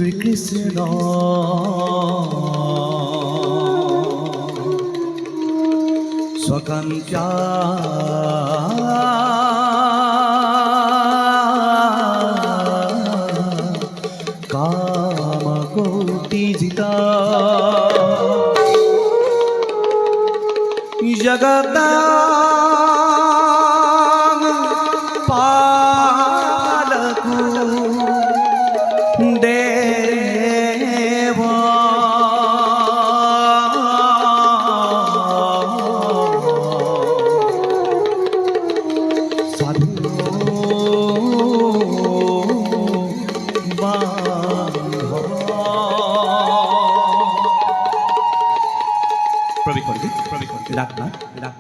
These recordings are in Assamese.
শ্ৰীকৃষ্ণ স্বকাঞ্চা কামকোটিজিতা জগতা পালকু দেব সাধু প্ৰবিকন্দি ডাক না ডাক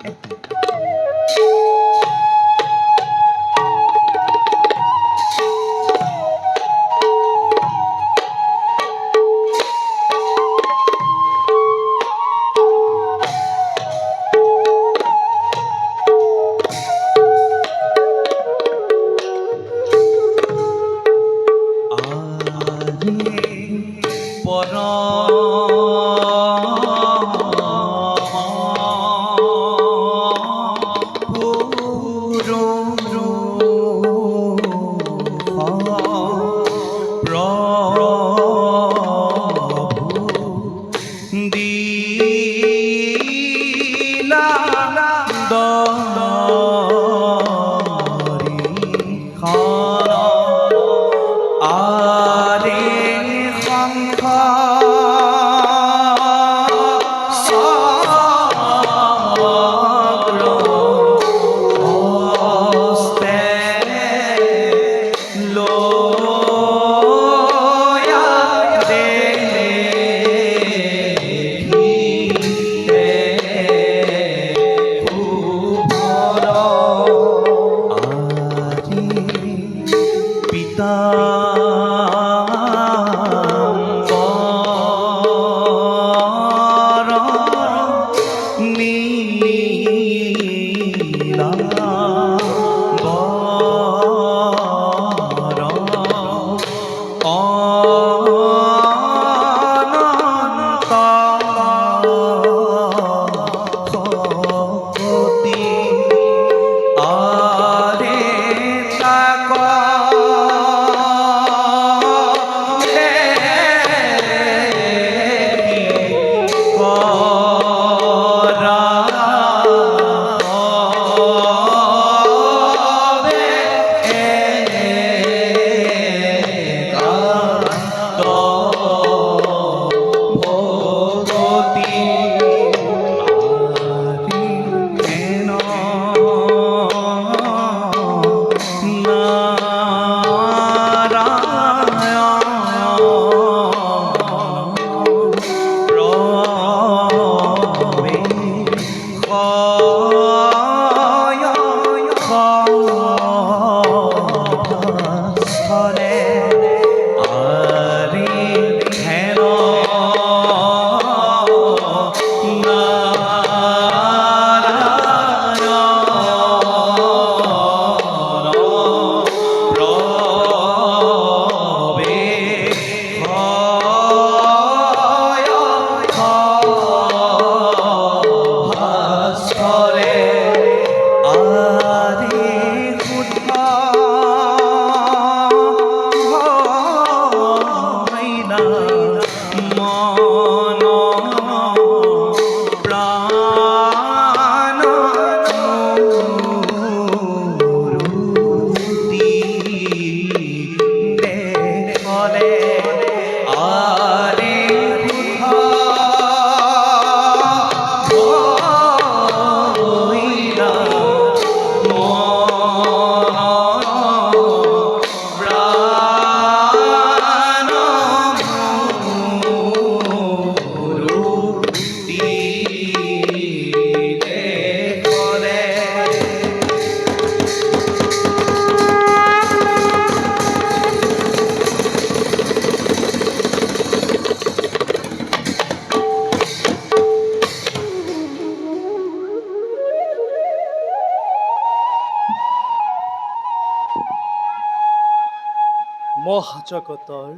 মহাজগতৰ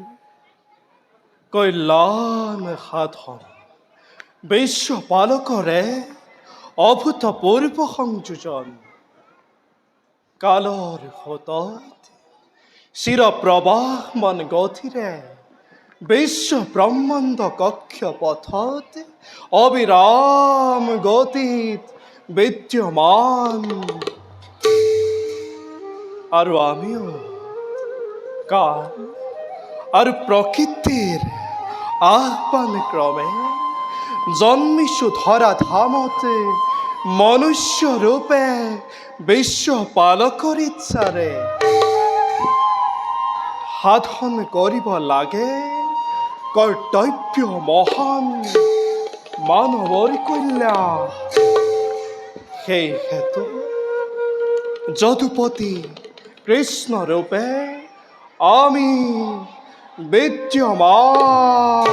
কল্যাণ সাধন বিশ্ব পালকৰে অভূতপূৰ্ব সংযোজন কালৰ সোঁতত চিৰপ্ৰবাহমান গতিৰে বিশ্ব ব্ৰহ্মাণ্ড কক্ষ পথত অবিৰাম গতিত বিদ্যমান আৰু আমিও কাল আৰু প্ৰকৃতিৰ আহ্বান ক্ৰমে জন্মিছো ধৰা ধামতে মনুষ্য ৰূপে বিশ্ব পালকৰ ইচ্ছাৰে সাধন কৰিব লাগে কৰ্তব্য মহান মানৱৰ কল্যাণ। সেই হেতু যদুপতি কৃষ্ণ ৰূপে আমি বিদ্যমান।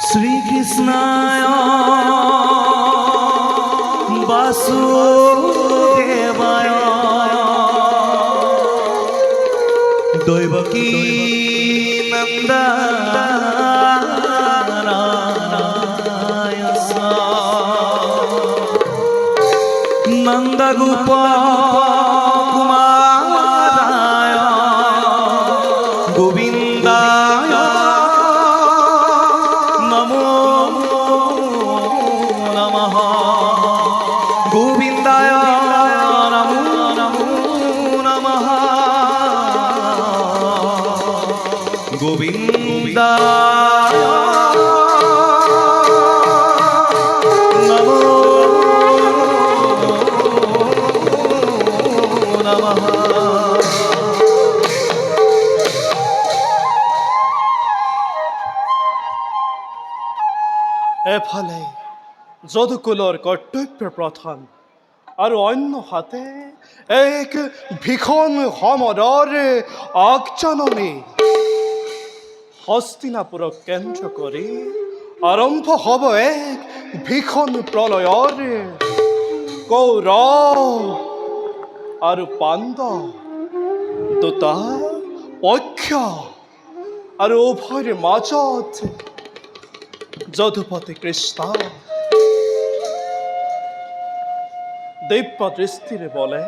শ্রীকৃষ্ণায় বাসুদেবায় দৈবকী নন্দনায় নন্দগোপ কুমারায় গোবিন্দায় নমো নমঃ গোবিন্দায় নমো নমঃ গোবিন্দায় নমো নমঃ। এফালে যদুকুলৰ কৰ্তব্য প্ৰধান আৰু অন্য হাতে এক ভীষণ সমৰৰ আগজাননী। হস্তিনাপুৰক কেন্দ্ৰ কৰি আৰম্ভ হ'ব এক ভীষণ প্ৰলয়ৰ কৌৰৱ আৰু পাণ্ডৱ দুটা পক্ষ আৰু উভয়ৰ মাজত যদুপতি কৃষ্ণ দিব্য দৃষ্টিৰে বলে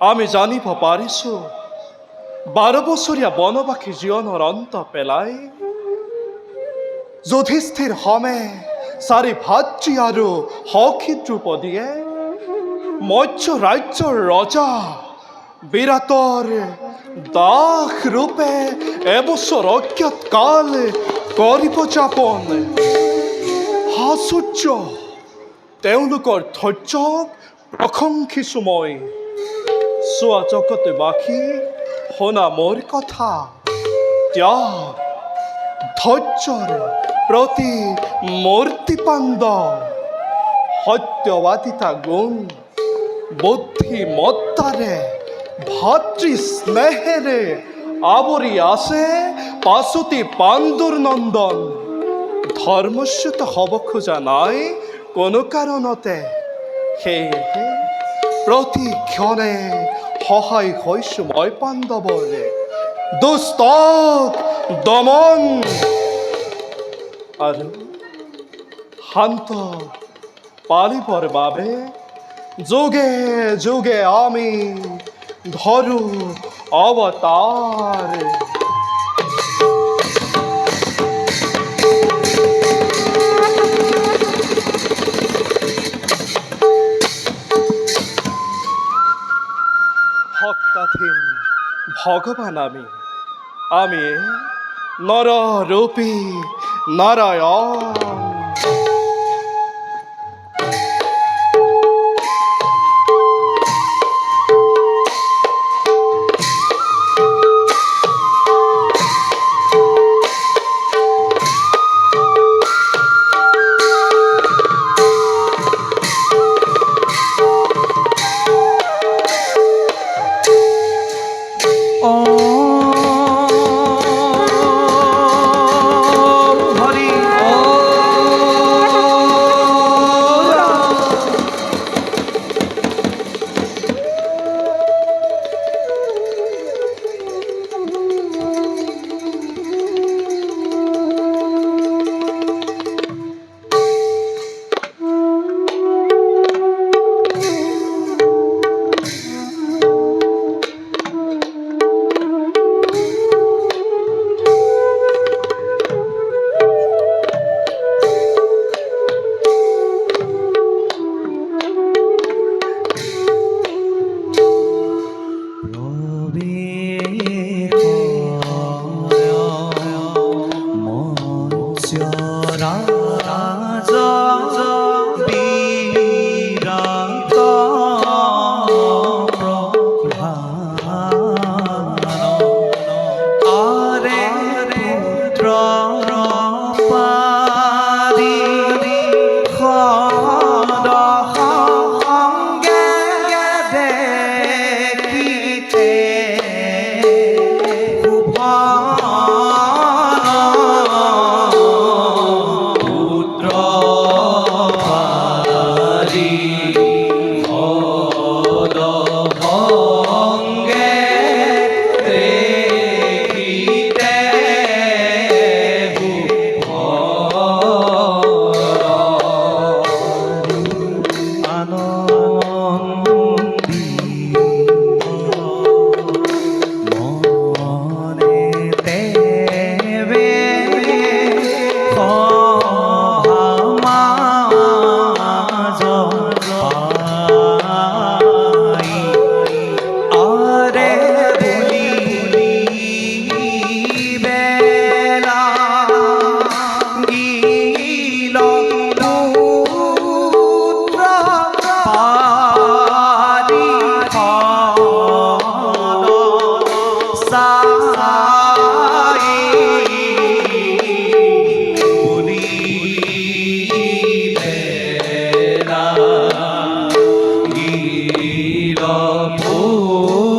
আমি জানিব পাৰিছো 12 বছৰীয়া বনবাসী জীৱনৰ অন্ত পেলাই যুধিষ্ঠিৰ সমে 4 ভাতৃ আৰু সখী দ্ৰুপদীয়ে মৎস্য ৰাজ্যৰ ৰজা বিৰাটৰ দাস ৰূপে এবছৰ অজ্ঞাত কাল কৰিব যাপন। আশ্চৰ্য তেওঁলোকৰ ধৈৰ্যক প্ৰশংসিছো মই। চোৱা জগতবাসী শুনা মোৰ কথা, ত্যাগ ধৈৰ্যৰ প্ৰতি মূৰ্তিপাণ্ড সত্যবাদিতা গুণ বুদ্ধিমত্তাৰে ভাতৃ স্নেহেৰে আৱৰি আছে পাছতি পাণ্ডুৰ নন্দন। ধৰ্মচ্যুত হ'ব খোজা নাই কোনো কাৰণতে, সেয়েহে প্ৰতি ক্ষণে সহায় হৈছো মই পাণ্ডৱৰে দুষ্টক দমন আৰু শান্ত পালিবৰ বাবে যুগে যুগে আমি ধৰো অৱতাৰ। ভক্তাধীন ভগবান আমি নররূপী নারায়ণ। হরি মৎস্যরাজ বিরাট প্রধান আরে পুত্র পারি খদ সঙ্গে দেখিতে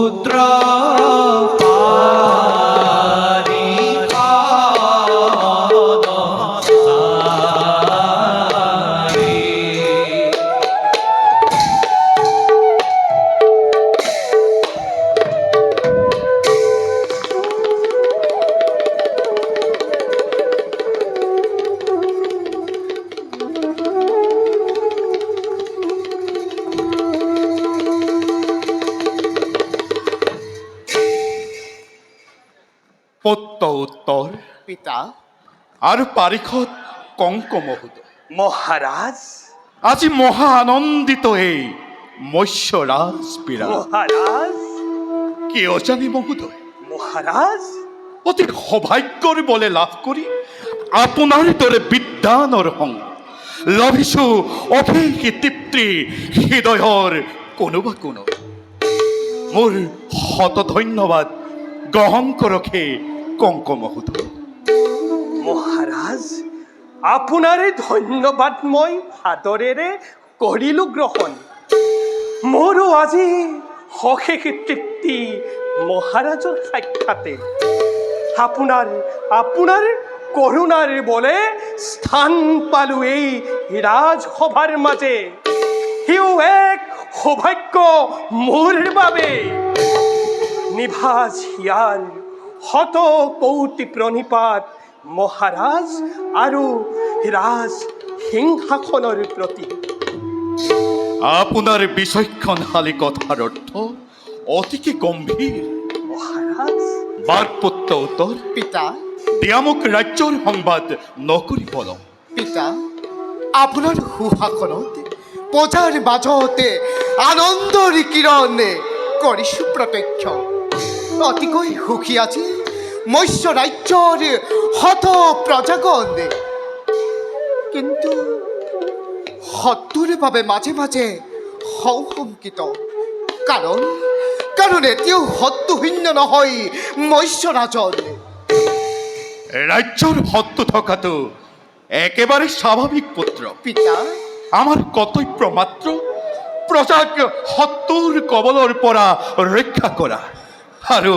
পুত্র পারি খদ সঙ্গে দেখিতে পুত্র পারি খদ সারি পত্য উত্তর পিতা আর পারিখত কঙ্ক মহোদয় মহারাজ আজি মহা আনন্দিত এই মৎস্যরাজ বিরাট মহারাজ কি অজানি মহোদয় মহারাজ অতি সৌভাগ্যৰ বলে লাভ কৰি আপোনাৰ দৰে বিদ্যানৰ সং লভিছো অশেষ তৃপ্তি হৃদয়ৰ কোনোবা কোনো মোৰ শত ধন্যবাদ গ্ৰহণ কৰকে কঙ্ক মহোদয় মহাৰাজ আপোনাৰে ধন্যবাদ মই আদৰেৰে কৰিলো গ্ৰহণ মোৰো আজি অশেষ তৃপ্তি মহাৰাজৰ সাক্ষাতে আপোনাৰ কৰুণাৰ বলে স্থান পালো এই ৰাজসভাৰ মাঝে হিউ এক সৌভাগ্য মোৰ বাবে নিভাজ হিয়াৰ শত কৌটি প্ৰণিপাত মহাৰাজ আৰু ৰাজ সিংহাসনৰ প্ৰতি আপোনাৰ বিচক্ষণশালী কথাৰ অৰ্থ অতিকে গম্ভীৰ মহাৰাজ বাৰপত্য উত্তৰ পিতা দিয়ামুক ৰাজ্যৰ সংবাদ নকৰি বল পিতা আপোনাৰ সুশাসনত প্ৰজাৰ মাজতে আনন্দৰ কিৰণ কৰিছো প্ৰত্যক্ষ অতিকৈ সুখী আজি মৎস্য ৰাজ্যৰ শত প্ৰজাগণ কিন্তু শত্ৰুৰ বাবে মাজে মাজে সংশংকিত কাৰণ এতিয়াও শত্ৰুশূন্য নহয় মৎস্যৰাজন ৰাজ্যৰ শত্ৰু থকাটো একেবাৰে স্বাভাৱিক পুত্ৰ পিতা আমাৰ কৰ্তব্য মাত্ৰ প্ৰজাক শত্ৰুৰ কবলৰ পৰা ৰক্ষা কৰা আৰু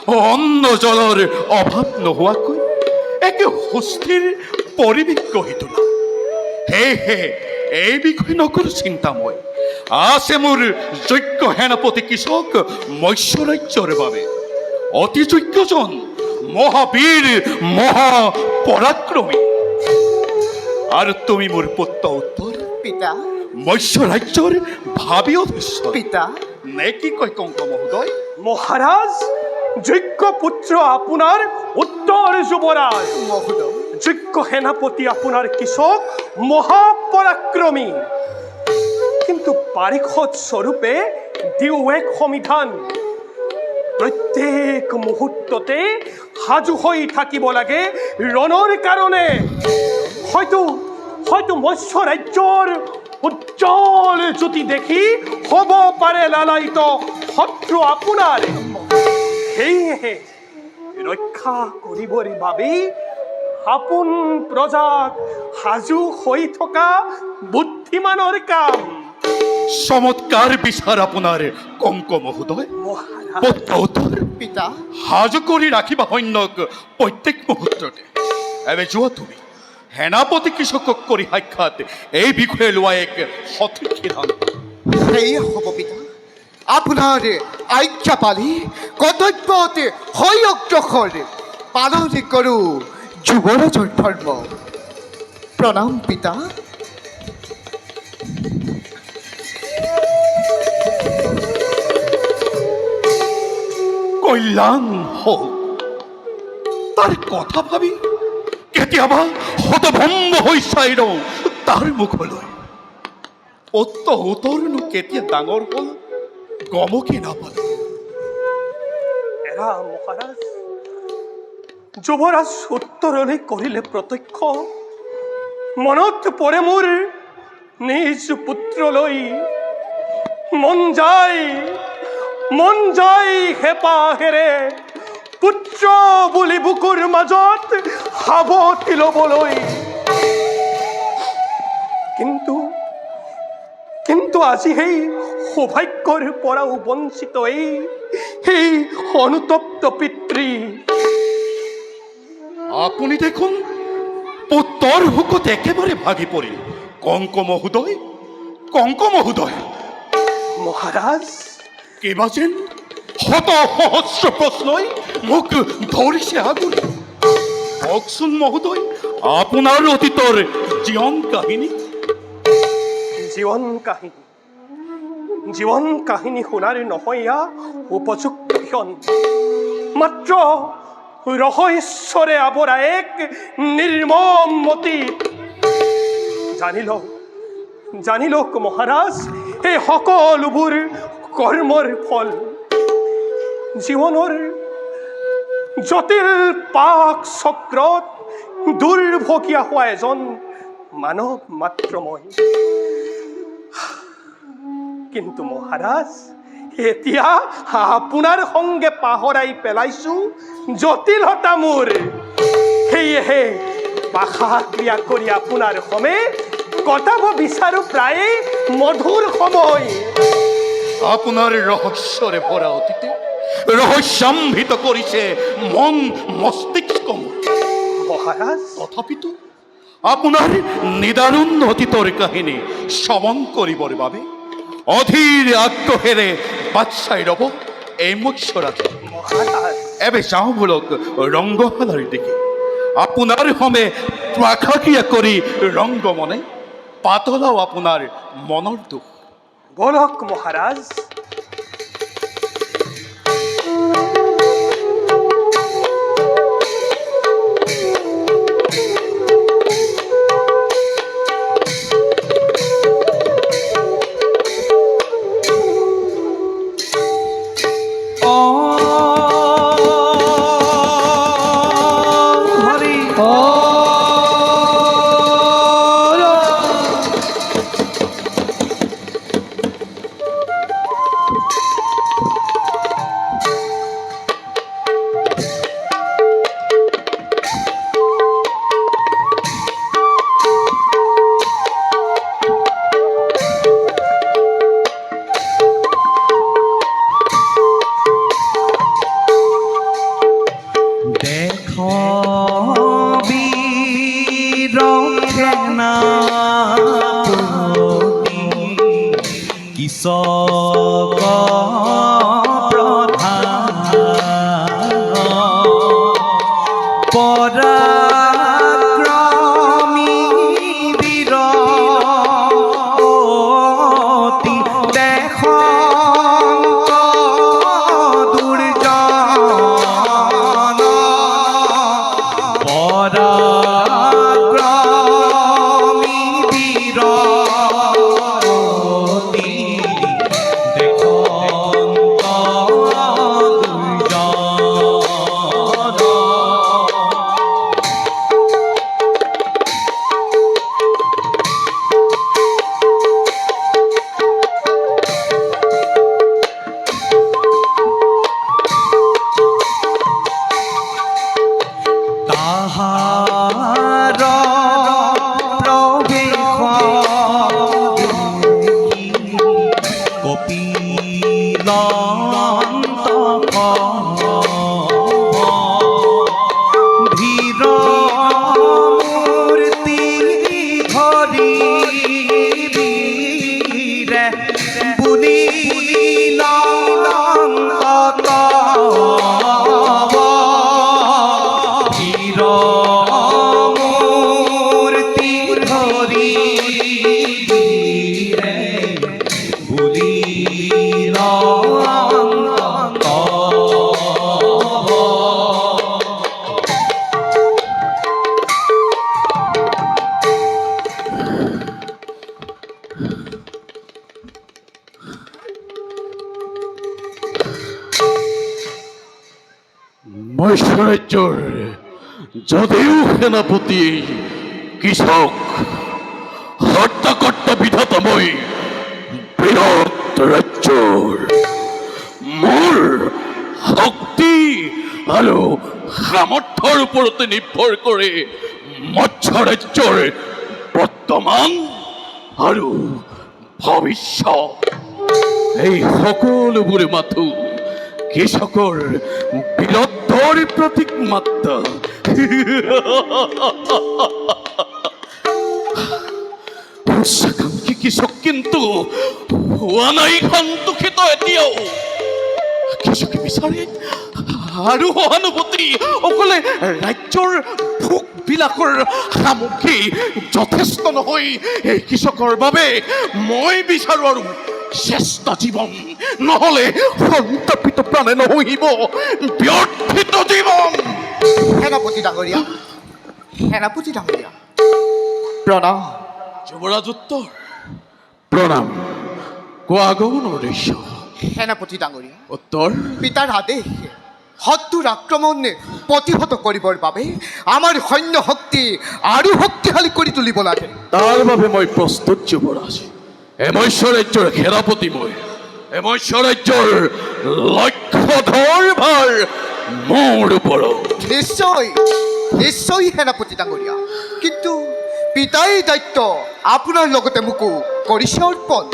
অন্ন জলৰ অভাৱ নোহোৱাকৈ একে সুস্থিৰ পৰিৱেশ গঢ়ি তোলা সেয়েহে এই বিষয়ে নকৰো চিন্তা মই আছে মোৰ যোগ্য সেনাপতি কৃষক মৎস্য ৰাজ্যৰ বাবে অতি যোগ্যজন মহাবীৰ মহাপৰাক্ৰমী আৰু তুমি মোৰ পুত্ৰ উত্তৰ পিতা মৎস্য ৰাজ্যৰ ভাবি অধীশ্য পিতা নে কি কয় কঙ্ক মহোদয় মহাৰাজ যোগ্য পুত্ৰ আপোনাৰ উত্তৰ যুৱৰাজ মহোদয় যোগ্য সেনাপতি আপোনাৰ কৃষক মহাপৰাক্ৰমী কিন্তু পাৰিষদ স্বৰূপে দিও এক সমিধান প্ৰত্যেক মুহূৰ্ততে সাজু হৈ থাকিব লাগে ৰণৰ কাৰণে। হয়তো হয়তো মৎস্য ৰাজ্যৰ উজ্জ্বল জ্যোতি দেখি হ'ব পাৰে লালায়িত শত্ৰু আপোনাৰ। সেয়েহে ৰক্ষা কৰিবৰ বাবে আপোন প্ৰজাক সাজু হৈ থকা বুদ্ধিমানৰ কাম। চমৎকাৰ বিচাৰ আপোনাৰ কংক মহোদয়। মহাৰাজ, পুত্ৰ পিতা সাজু কৰি ৰাখিবা সৈন্যক প্ৰত্যেক মুহূৰ্ততে। এবে যোৱা তুমি সেনাপতি কৃষকক কৰি সাক্ষাৎ এই বিষয়ে লোৱা এক সঠিক সিদ্ধান্ত। সেয়ে হ'ব পিতা। আপোনাৰ আজ্ঞা পালি কৰ্তব্যত হৈ অগ্ৰসৰ পালন কৰোঁ যুৱৰাজৰ ধৰ্ম। প্ৰণাম পিতা। কল্যাণ হোক। তাৰ কথা ভাবি কেতিয়াবা হতভম্ব হৈ চাই ৰওঁ তাৰ মুখলৈ। উত্তৰনো কেতিয়া ডাঙৰ হ'ল গমকে নাপালো। এৰা মহাৰাজ, যুৱৰাজ উত্তৰলৈ কৰিলে প্ৰত্যক্ষ। মনত পৰে মোৰ নিজ পুত্ৰলৈ। মন যায় হেঁপাহেৰে পুত্ৰ বুলি বুকুৰ মাজত সাৱটি ল'বলৈ। কিন্তু আজি সেই সৌভাগ্যৰ পৰাও বঞ্চিত এই অনুতপ্ত পিতৃ। আপুনি দেখোন পুত্ৰৰ হুকত একেবাৰে ভাগি পৰিল। কংক মহোদয়, কংক মহোদয়। মহাৰাজ, কিবা যেন শত সহস্ৰ প্ৰশ্নই মোক ধৰিছে আগুৰি। কওকচোন মহোদয়, আপোনাৰ অতীতৰ জীৱন কাহিনী। জীৱন কাহিনী শুনাৰ নহয় এয়া উপযুক্ত ক্ষণ। মাত্ৰ ৰহস্যৰে আৱৰা এক নিৰ্মম অতীত। জানি লওক মহাৰাজ, এই সকলোবোৰ কৰ্মৰ ফল। জীৱনৰ জটিল পাক চক্ৰত দুৰ্ভগীয়া হোৱা এজন মানৱ মাত্ৰ মই। কিন্তু মহাৰাজ, এতিয়া আপোনাৰ সংগে পাহৰাই পেলাইছো জটিলতা মোৰ। সেয়েহে ভাষা ক্ৰিয়া কৰি আপোনাৰ সমে কটাব বিচাৰো প্ৰায়ে মধুৰ সময়। আপোনাৰ ৰহস্যৰে ভৰা অতীতে ৰহস্যাম্বিত কৰিছে মন মস্তিষ্ক মোৰ। মহাৰাজ, তথাপিতো আপোনাৰ নিদাৰুণ অতীতৰ কাহিনী শ্ৰৱণ কৰিবৰ বাবে অধীৰ আগ্ৰহেৰে বাট চাই ৰ'ব এই মৎস্যৰাজ। মহাৰাজ, এবে যাওঁ বলক ৰংগশালাৰ দিকে। আপোনাৰ সমে প্ৰাসাক্ৰিয়া কৰি ৰংগ মনে পাতলাও আপোনাৰ মনৰ দুখ। বলক মহাৰাজ। মৈশ্বৰাজ্যৰ যদিও সেনাপতি কৃষক হত্যাকৰ্তা বিধাতা মই বৃহৎ ৰাজ্যৰ মোৰ শক্তি আৰু সামৰ্থ্যৰ ওপৰতে নিৰ্ভৰ কৰে মৎস্য ৰাজ্যৰ বৰ্তমান আৰু ভৱিষ্যত। এই সকলোবোৰে মাথো কৃষকৰ বিৰুদ্ধৰ প্ৰতীক মাত্ৰ। উচ্চাকাংক্ষী কৃষক কিন্তু হোৱা নাই সন্তোষিত এতিয়াও। কৃষকে বিচাৰে আৰু সহানুভূতি অকলে ৰাজ্যৰ ভোগ বিলাসৰ সামগ্ৰী যথেষ্ট নহয় এই কৃষকৰ বাবে। মই বিচাৰো আৰু শ্ৰেষ্ঠ জীৱন, নহলে সন্তাপিত প্ৰাণে নহহিব ব্যৰ্থিত জীৱন। সেনাপতি ডাঙৰীয়া, সেনাপতি ডাঙৰীয়া, প্ৰণাম। যুৱৰাজ উত্তৰ। প্ৰণাম। কোৱা গৌণ উদ্দেশ্য। সেনাপতি ডাঙৰীয়া, উত্তৰ। পিতাৰ আদেশ শত্ৰুৰ আক্ৰমণ প্ৰতিহত কৰিবৰ বাবে আমাৰ সৈন্য শক্তি আৰু শক্তিশালী কৰি তুলিব লাগে। তাৰ বাবে মই প্ৰস্তুত যুৱৰাজ। এই মৎস্য ৰাজ্যৰ সেনাপতি মই। এই মৎস্য ৰাজ্যৰ লক্ষ্যধৰ ভাৰ মোৰ ওপৰত। নিশ্চয় নিশ্চয় সেনাপতি ডাঙৰীয়া, কিন্তু পিতাই দায়িত্ব আপোনাৰ লগতে মোকো কৰিছে অৰ্পণ।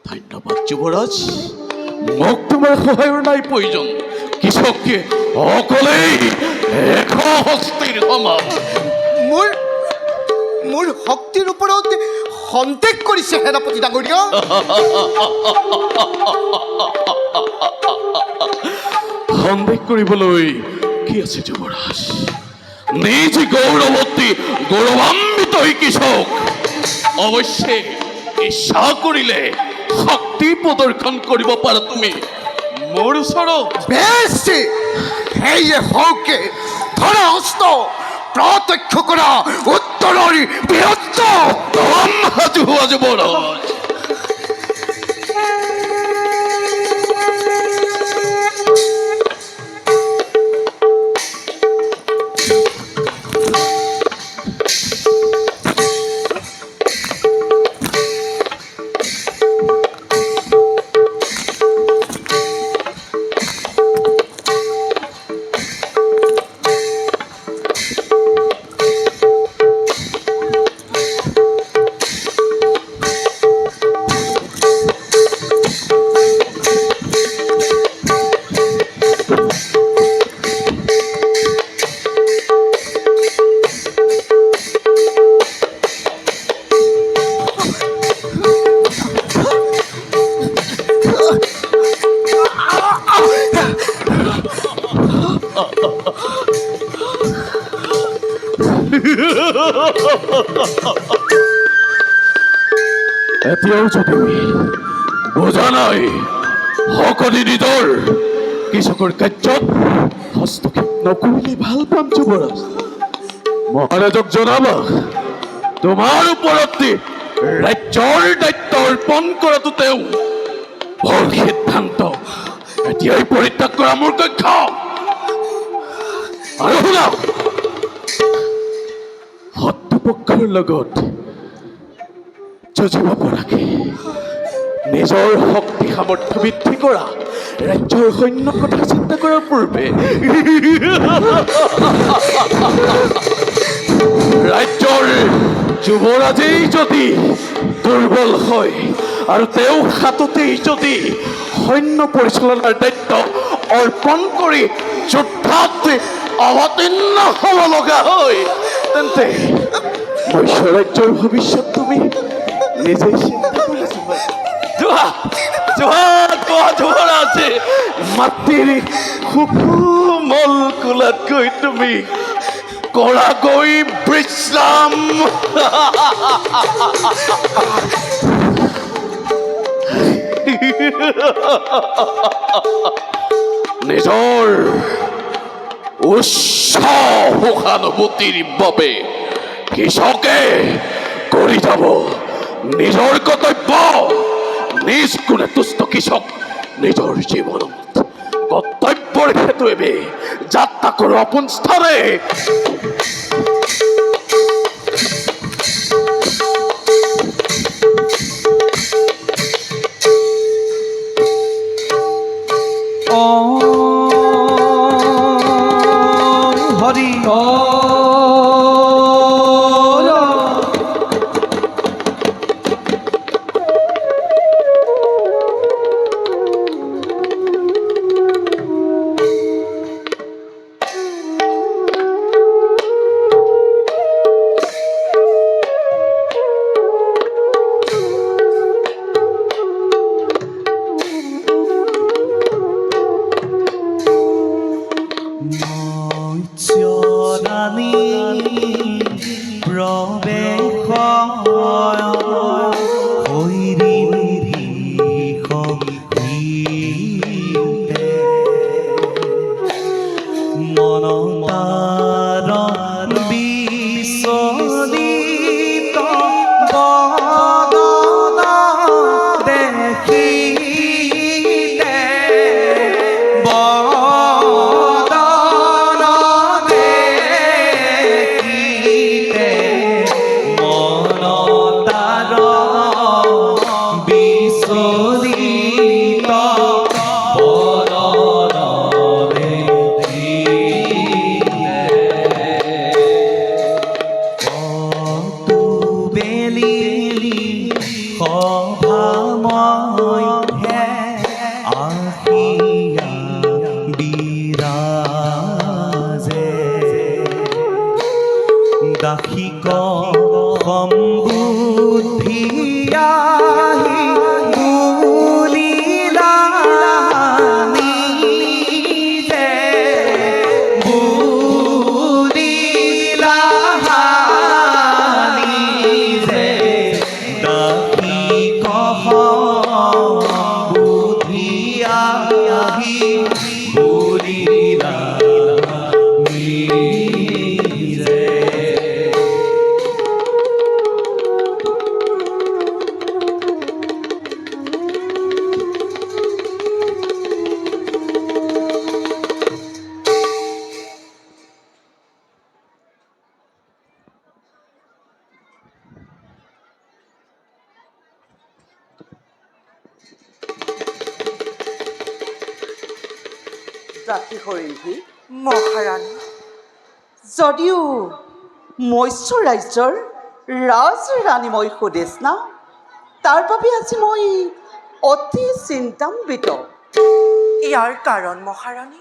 ধন্যবাদ যুৱৰাজ। মোক তোমাৰ সহায়ৰ নাই প্ৰয়োজন। কৃষকে অকলেই এশ হস্তীৰ সমান। মোৰ মোৰ শক্তিৰ ওপৰত সন্দেহ কৰিছে সেনাপতি ডাঙৰীয়া। সন্দেহ কৰিবলৈ কি আছে যুৱৰাজ? নিজ গৌৰৱতী গৌৰৱান্বিত এই কৃষক অৱশ্যে ইচ্ছা কৰিলে শক্তি প্ৰদৰ্শন কৰিব পাৰা তুমি মোৰ ওচৰত। বেশ, সেয়ে হওকে ধৰা অস্ত্ৰ প্ৰত্যক্ষ কৰা উত্তৰৰ বীৰত্ব। সাজু হোৱা যুৱৰাজ। এতিয়াও যদি বুজা নাই সকলো নিজৰ কৃষকৰ কাৰ্যত হস্তক্ষেপ নকৰিলে ভাল পাম যুৱৰাজ। মহাৰাজক জনাবা তোমাৰ ওপৰত ৰাজ্যৰ দায়িত্ব অৰ্পণ কৰাটো তেওঁ ভুল সিদ্ধান্ত। এতিয়াই পৰিত্যাগ কৰা মোৰ কক্ষ। আৰু শুনা, শত্ৰুপক্ষৰ লগত যুঁজিব পৰাকে নিজৰ শক্তি সামৰ্থ্য বৃদ্ধি কৰা ৰাজ্যৰ সৈন্যৰ কথা চিন্তা কৰাৰ পূৰ্বে ৰাজ্যৰ যুৱৰাজেই যদি দুৰ্বল হয় আৰু তেওঁ হাততেই যদি সৈন্য পৰিচালনাৰ দায়িত্ব অৰ্পণ কৰি যুদ্ধত অৱতীৰ্ণ হ'ব লগা হয়, তেন্তে মৎস্য ৰাজ্যৰ ভৱিষ্যত তুমি নিজেই চিন্তা কৰা। যুৱৰাজ, মাটিৰ সুকোমল কোলাতকৈ তুমি কৰাগৈ বিশ্ৰাম। নিজৰ উচ্চ সহানুভূতিৰ বাবে কৃষকে কৰি যাব নিজৰ কৰ্তব্য। নিজ গুণে তুষ্ট কৃষক নিজৰ জীৱনত কৰ্তব্যৰ হেতু এবে যাত্ৰা কৰো আপন স্থানে। হৰি মৎস্যৰাণী প্ৰৱেশ মনতাৰ বিচলিত বদন দেখিতে দাসিক সম্বুদ্ধিয়াহি বুলিলা নিজে বুলিলা নিজে দাসিক সম্বুদ্ধিয়াহি বুলিলা জাতি হৰিণী মহাৰাণী, যদিও মৎস্য ৰাজ্যৰ ৰাজৰাণী মই সুদেশনা, তাৰ বাবে আজি মই অতি চিন্তান্বিত। ইয়াৰ কাৰণ মহাৰাণী,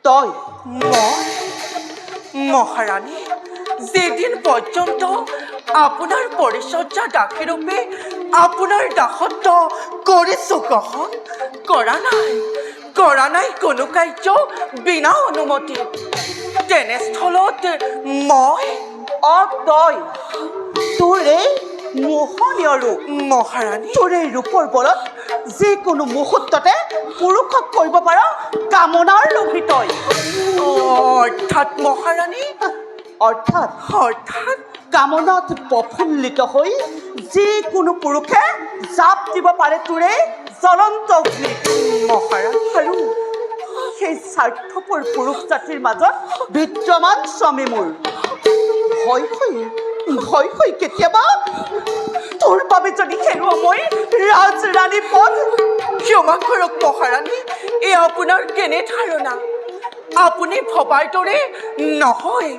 তই মই মহাৰাণী যেদিন পৰ্যন্ত আপোনাৰ পৰিচৰ্যা দাসীৰূপে আপোনাৰ দাসত্ব কৰিছোঁ গ্ৰহণ কৰা নাই কোনো কাৰ্য বিনা অনুমতি। তেনেস্থলত মই তই তোৰে মোহনীয় ৰূপ মহাৰাণী, তোৰে ৰূপৰ বলত যিকোনো মুহূৰ্ততে পুৰুষক কৰিব পাৰ কামনাৰ লোভী তই। অৰ্থাৎ মহাৰাণী, অৰ্থাৎ অৰ্থাৎ কামনাত প্ৰফুল্লিত হৈ যিকোনো পুৰুষে জাপ দিব পাৰে তোৰে জ্বলন্ত অগ্নি মহাৰাণী, আৰু সেই স্বাৰ্থপৰ পুৰুষ জাতিৰ মাজত বিদ্যমান স্বামী মোৰ। ভয় হৈ কেতিয়াবা তোৰ বাবে যদি হেৰুৱা মই ৰাজৰাণী পদ। ক্ষমা কৰক মহাৰাণী, এয়া আপোনাৰ কেনে ধাৰণা? আপুনি ভবাৰ দৰে নহয়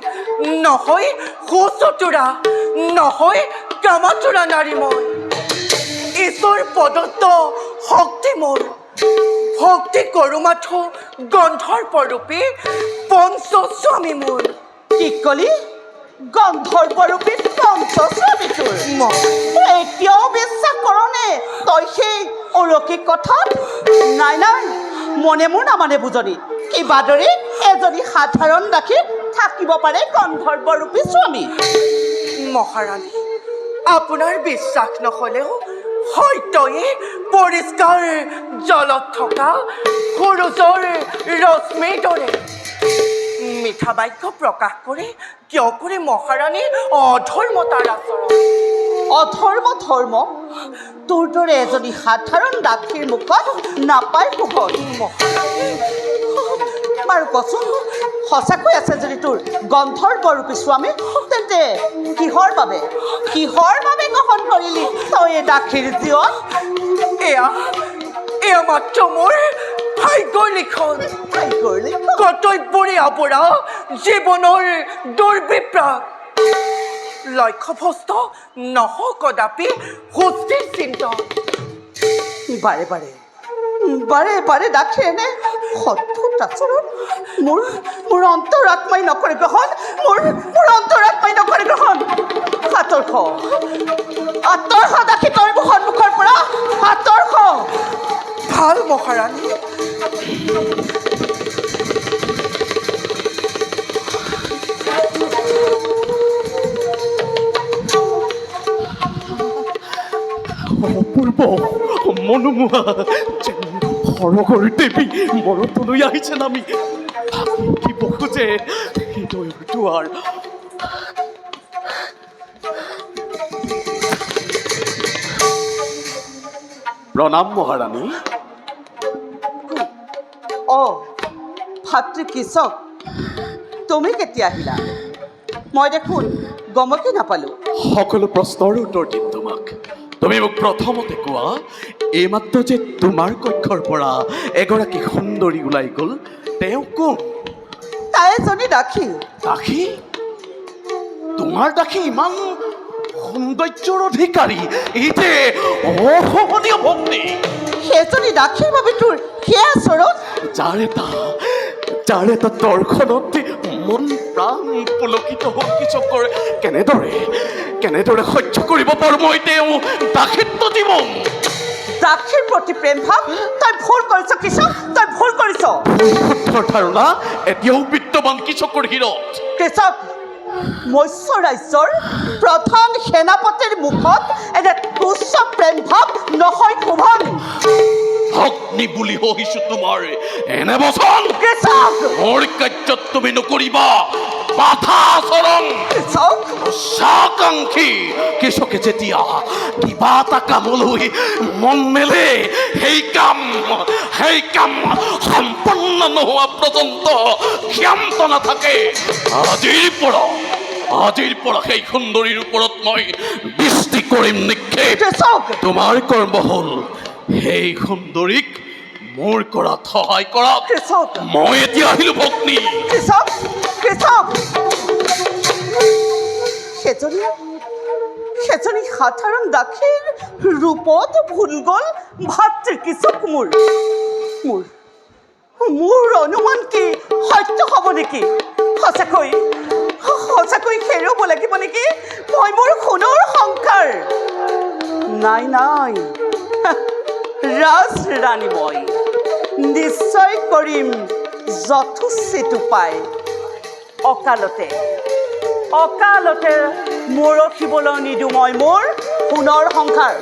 সুচতুৰা, নহয় কামাতুৰা নাৰী মই। ঈশ্বৰ প্ৰদত্ত শক্তি মোৰ। ভক্তি কৰোঁ মাথো গন্ধৰ্বৰূপী পঞ্চস্বামী মোৰ। কি কলি? গন্ধৰ্বৰূপী পঞ্চস্বামী তোৰ? এতিয়াও বিশ্বাস কৰনে তই সেই অলৌকিক কথাত? নাই মনে মোৰ নামানে বুজনি। কিবাদৰে এজনী সাধাৰণ দাসী থাকিব পাৰে গন্ধৰ্বৰূপী স্বামী? মহাৰাণী, আপোনাৰ বিশ্বাস নহ'লেও হয়তয়ে পৰিষ্কাৰ জলত থকা সূৰুযৰ ৰশ্মিৰ দৰে মিঠা বাক্য প্ৰকাশ কৰে কিয় কৰে মহাৰাণী অধৰ্মতাৰ আচৰণ? ধৰ্ম তোৰ দৰে এজনী সাধাৰণ দাসীৰ মুখত নাপায় শুভন। মহাৰাণী, বাৰু কচোন, সঁচাকৈ আছে যদি তোৰ গন্ধৰ্বৰূপী স্বামী, তেন্তে কিহৰ বাবে গ্ৰহণ কৰিলি তই এই দাসীৰ জীৱন? এয়া মাত্ৰ মোৰ ভাগ্যৰ লিখন। কৰ্তব্যৰে আৱৰা জীৱনৰ দুৰ্বিপ্ৰাক। লক্ষ্যভ্ৰষ্ট নহ কদাপি সুস্থিৰ চিন্তন। বাৰে বাৰে দাসী এনে অদ্ভুত আচৰণ মোৰ অন্তৰাত্মাই নকৰে গ্ৰহণ, মোৰ অন্তৰাত্মাই নকৰে গ্ৰহণ। আঁতৰ হ দাসী, তই মোৰ সন্মুখৰ পৰা আঁতৰ হ। ভাল মহাৰাণী। অপূৰ্ব মনোমোহা যেন সৰগৰ দেৱী মৰতলৈ আহিছে নামি। কি বহু যে হৃদয়ৰ দুৱাৰ। প্ৰণাম মহাৰাণী। ভাতৃ কৃষক, তুমি কেতিয়া আহিলা? মই দেখোন গমকে নাপালো। সকলো প্ৰশ্নৰ উত্তৰ দিম তোমাক। তুমি মোক প্ৰথমতে কোৱা, এইমাত্ৰ যে তোমাৰ কক্ষৰ পৰা এগৰাকী সুন্দৰী ওলাই গ'ল, তেওঁ কোন? তাই এজনী দাসী। দাসী? তোমাৰ দাসী ইমান সৌন্দৰ্যৰ অধিকাৰী, এই যে অসহনীয় ভক্তি। সেইজনী দাসীৰ বাবে তোৰ সেয়া আচৰণ? যাৰ এটা দৰ্শনত মন প্ৰাণ পুলকিত হোৱা কিশোৰ কেনেদৰে সহ্য কৰিব পাৰোঁ মই তেওঁ দাসিত্ব জীৱন। দাসীৰ প্ৰতি প্ৰেম ভাৱ? তই ভুল কৰিছ কৃষক, তই ভুল কৰিছ। শুদ্ধ ধাৰণা এতিয়াও বিদ্যমান কৃষকৰ হীৰত। কৃষক, মৎস্য ৰাজ্যৰ প্ৰধান সেনাপতিৰ মুখত এনে তুচ্ছ প্ৰেম ভাৱ নহয় শোভন। অগ্নি বুলি সহিছো তোমাৰ এনে বচন। কৃষক, মোৰ কাৰ্যত তুমি নকৰিবা বাধা আচৰণ। কৃষক, উচ্চাকাংক্ষী কৃষকে যেতিয়া কিবা এটা কামলৈ মন মেলে, সেই কাম সম্পন্ন নোহোৱা পৰ্যন্ত ক্ষান্ত নাথাকে। আজিৰ পৰা সেই সুন্দৰীৰ ওপৰত মই দৃষ্টি কৰিম নিক্ষেপ। কৃষক, তোমাৰ কৰ্ম হ'ল সেই সুন্দৰীক মোৰ কৰাত সহায় কৰা। কৃষক, মই এতিয়া আহিলো ভগ্নী। কৃষক, সেইজনী সাধাৰণ দাসীৰ ৰূপত ভুল গ'ল ভাতৃ কৃষক। মোৰ অনুমান কি সত্য হ'ব নেকি? সঁচাকৈ হেৰুৱাব লাগিব নেকি মই মোৰ সোণৰ সংসাৰ? নাই ৰাজৰাণী, মই নিশ্চয় কৰিম যথোচিত উপায়। অকালতে মৰখিবলৈ নিদিওঁ মই মোৰ সোণৰ সংসাৰ।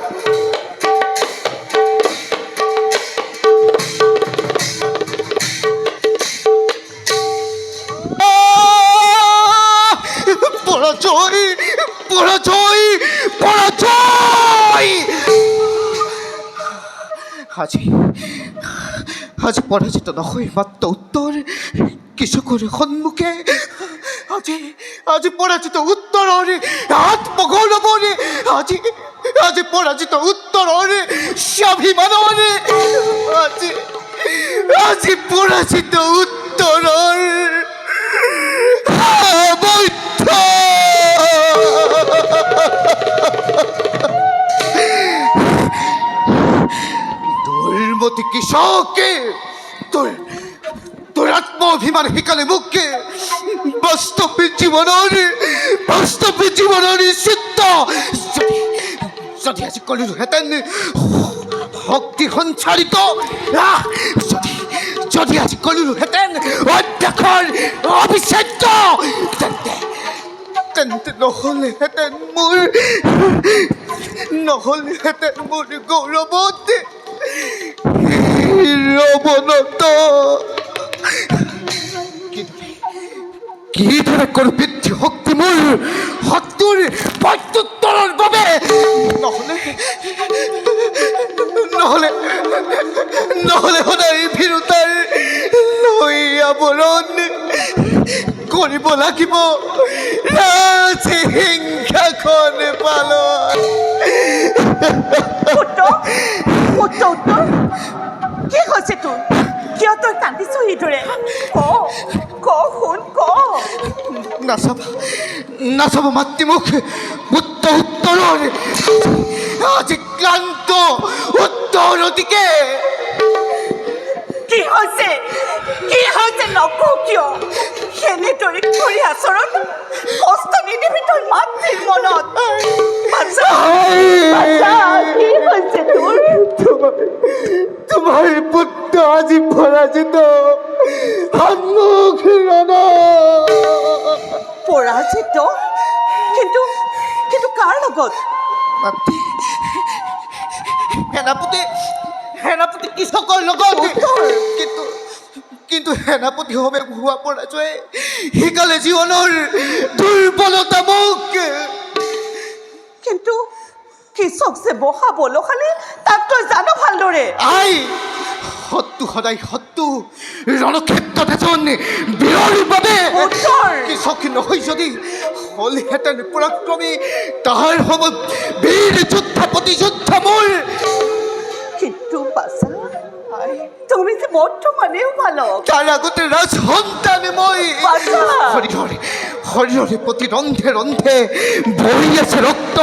পৰাজয়। আজি পৰাজিত নহয় মাত্ৰ উত্তৰ কৃষকৰ সন্মুখে। আজি পৰাজিত উত্তৰৰ আত্মগৌৰৱৰে, আজি পৰাজিত উত্তৰৰ স্বাভিমানৰে, আজি পৰাজিত উত্তৰৰ দুৰ্মতি কৃষকে তোৰ আত্মাভিমান শিকালে মুখে বাস্তব জীবনেৰ চিত্ত যদি আজি কলিলোহেঁতেন শক্তি সঞ্চাৰিত, যদি আজি কলিলোহেঁতেন অধ্যক্ষৰ অবিচ্ছেদ্য, তেন্তে নহ'লেহেঁতেন মোৰ গৌৰৱত ৰৱনত। কিদৰে কৰো বৃদ্ধি শক্তি মোৰ শত্ৰুৰ প্ৰত্যুত্তৰৰ বাবে? নহলে সদায় ভীৰুতাৰ লৈ বৰণ কৰিব লাগিব ৰাজসিংহাসন পালন। পুত্ৰ পুত্ৰ উত্তৰ কি হৈছে তোৰ? কিয় তই কান্দিছ এইদৰে? ক শুন ক। নাচাব মাতৃমুখ পুত্ৰ উত্তৰৰ আজি ক্লান্ত উত্তৰ অতিকে। কি হৈছে নকওঁ কিয়? সেনেদৰে কৰি আচৰণ কষ্ট নিদিবি তই মাতৃৰ মনত। বাচ্ছা, কি হৈছে তোৰ? তোমাৰ পুত্ৰ আজি পৰাজিত সন্মুখ পৰাজিত? কিন্তু কাৰ লগত? সেনাপতি কৃষকৰ লগত। কিন্তু সেনাপতি হবে হোৱা পৰাজয়ে শিকালে জীৱনৰ দুৰ্বলতা মোক। কিন্তু কৃষক যে বহা বলশালী তাক তই জানো ভালদৰে। আই শত্ৰু সদায় শত্ৰু। ৰণক্ষেত্ৰত এজন বীৰৰ বাবে কৃষক নহয় যদি হলহেঁতেন পৰাক্ৰমী। তাহাৰ সময়ত বীৰ যুদ্ধ প্ৰতিযুদ্ধ মোৰ। কিন্তু বাছা তুমি যে বৰ্তমানেও বালক। তাৰ আগতে ৰাজ সন্তান মই। শৰীৰৰে প্ৰতি ৰন্ধে ৰন্ধে বৈ আছে ৰক্ত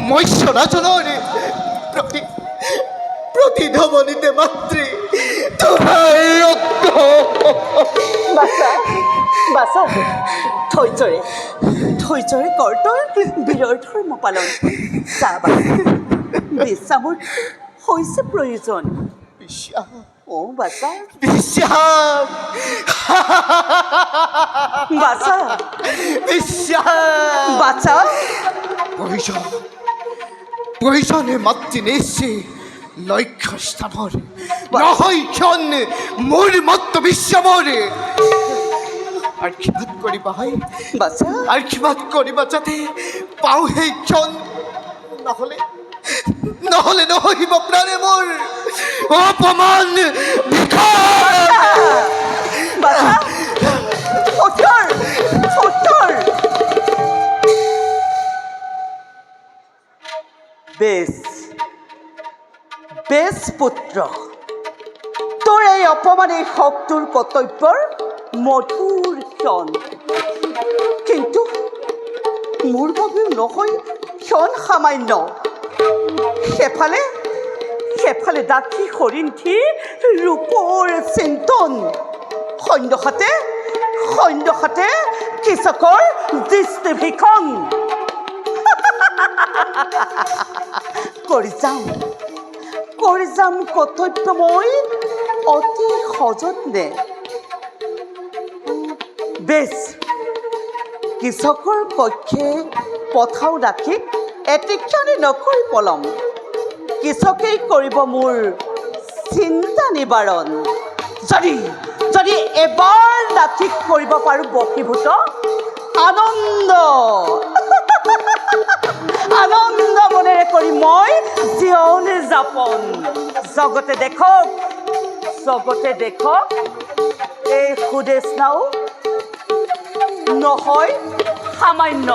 মৎস্য ৰাজনৰ প্ৰতিধমনিতে মাতৃ তোমাৰ ৰক্ত। বাছা ধৈৰ্যৰে কৰ তই বীৰৰ ধৰ্ম পালন। বিশ্বামৰ হৈছে প্ৰয়োজন। বাছা প্ৰয়োজনে মাতৃ নিশ্চয় লক্ষ্য স্থানৰ নহয় ক্ষণ মোৰ মত বিশ্বামৰ। আশীৰ্বাদ কৰিবা আশীৰ্বাদ কৰিবা যাতে পাওঁ সেই ক্ষণ। নহলে নহহিব প্ৰাণে মোৰ অপমান বেশ পুত্ৰ, তোৰ এই অপমান এই শক্তিৰ কৰ্তব্যৰ মধুৰ ক্ষণ। কিন্তু মোৰ বাবেও নহয় ক্ষণ সামান্য। সেফালে দাঁতি সৰিন্ধি ৰূপৰ চিন্তন। সন্যহাতে কৃষকৰ দৃষ্টি ভীষণ। কৰি যাম কৰ্তব্য মই অতি সযত্নে। বেছ কৃষকৰ পক্ষে পথাও ৰাখি এটিক্ষণে নকৰি পলম। কৃষকেই কৰিব মোৰ চিন্তা নিবাৰণ। যদি এবাৰ নাথিক কৰিব পাৰোঁ বশীভূত আনন্দ মনেৰে কৰি মই জীৱন যাপন। জগতে দেখক এই সুদেশ নাও নহয় সামান্য।